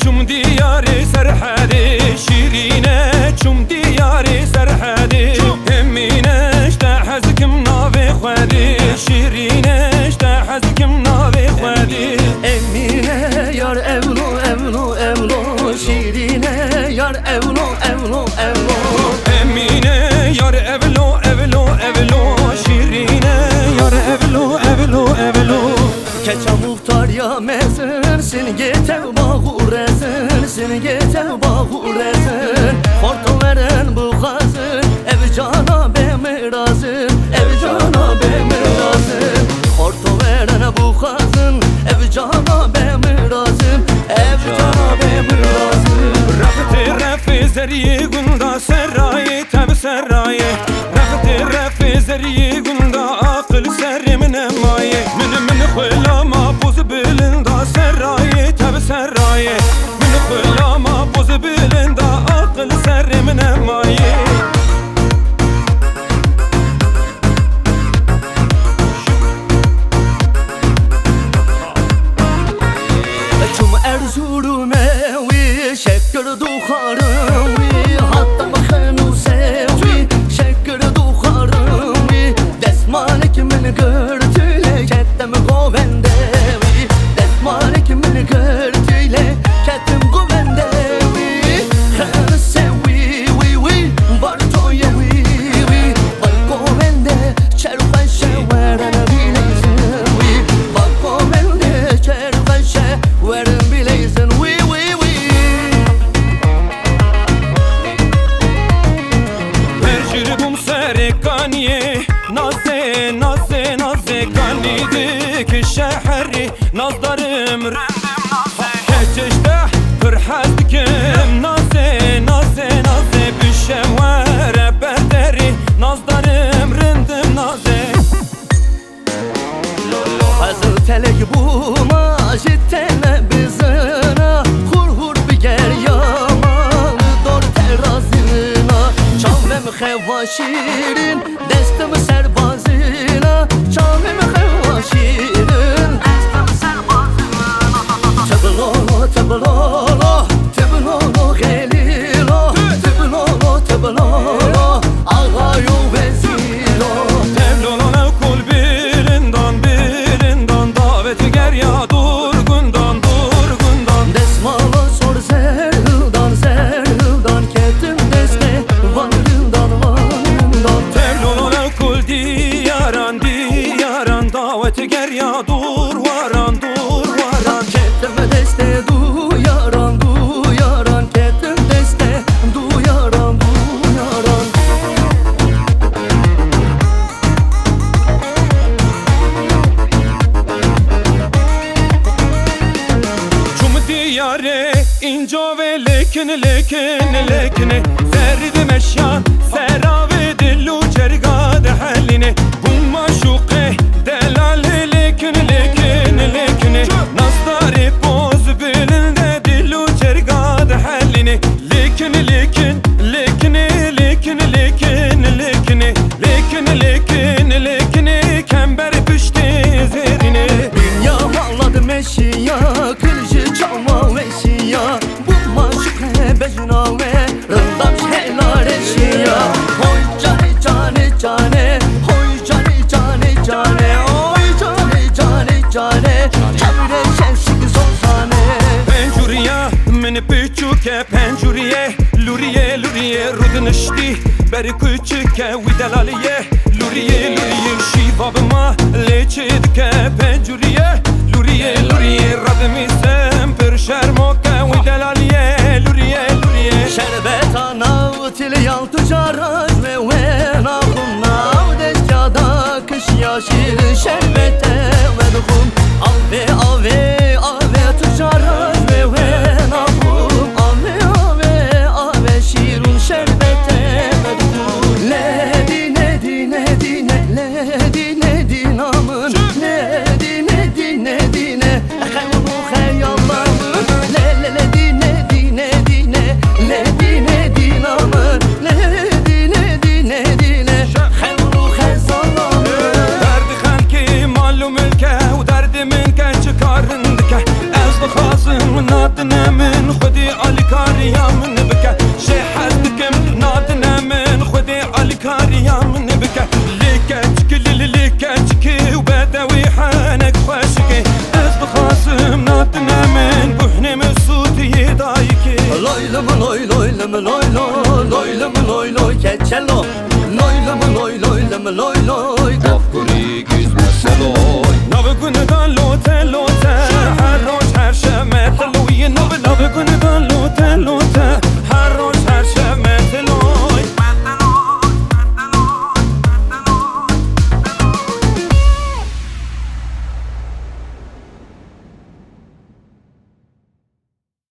çum diyarı serhadi Şirine çum diyarı serhadi Emine işte hazkim navi khadi Şirine işte hazkim navi khadi Emine yar evlo evlo evlo Şirine yar evlo evlo evlo Emine yar evlo evlo evlo Şirine yar evlo evlo evlo Keçe muhtar ya mezun Sen getev bağur ezin Sen getev bağur ezin Horto veren bu gazın Ev cana bemi razın Ev cana bemi razın Horto veren bu gazın Ev cana bemi razın Ev cana bemi razın Rafti rafi zeriye gunda serraye tab serraye Rafti rafi zeriye gunda akıl serimine maye Min khulama buz bilinda serraye tab serraye Min khulama buz bilinda akıl serimine maye Çum Erzurum'e şeker duharım Hatta bakın sevi şeker duharım Desmalik min görtüyle kettem govendevi Desmalik min görtüyle kettem govendevi Khan sevi bartoya Bal govende çerfaşe veren bileysin Bal govende çerfaşe veren bileysin Perjürbum serikaniye Naze naze naze kanidik şehri Nazdarım rendim naze Keçeşte kırhazdikim Naze naze naze bişevere berderi Nazdarım rendim naze Hazır telek bulma jittene bizina Hur hur biger yaman dor terazina Çavmem xeva şirin destim serbazina Çavmem xeva şirin destim serbazina Tıblolo tıblolo tıblolo gelilo Tıblolo tıblolo ağayo vezilo Tevlolana kul birinden daveti ger ya durgundan Desmala sor zerdan kettim deste vanından Tevlolana kul diyaran daveti ger ya dur varan Kettim deste duyaran kettim deste duyaran Çum diyare inco ve lekine Zerdi meşyan serave dillu cergad haline Bu maşuke delale lekine Nasdari poz bilinde dillu cergad haline Lekine Kember püşte zerine Dünya bağladı meşiya Kılıcı çalma veşiya Bu maşuk becuna ve Rındam helal eşiya Hoy cane Hoy cane Oy cane Çavre şenşik zozane Pencuriya min piçuke pencuriye Luriye rudnışti Beri küçüke videlaliye Luriye şivabıma leçedike pencuriye Luriye radmi sempir şermoke videlaliye Luriye Şerbet anav til yaltı caraj ve nav Deskada kış yaşir şerbete ve dukum Ave tucaraj ve navum Ave şirun şerbete ve dukum Ledine çelo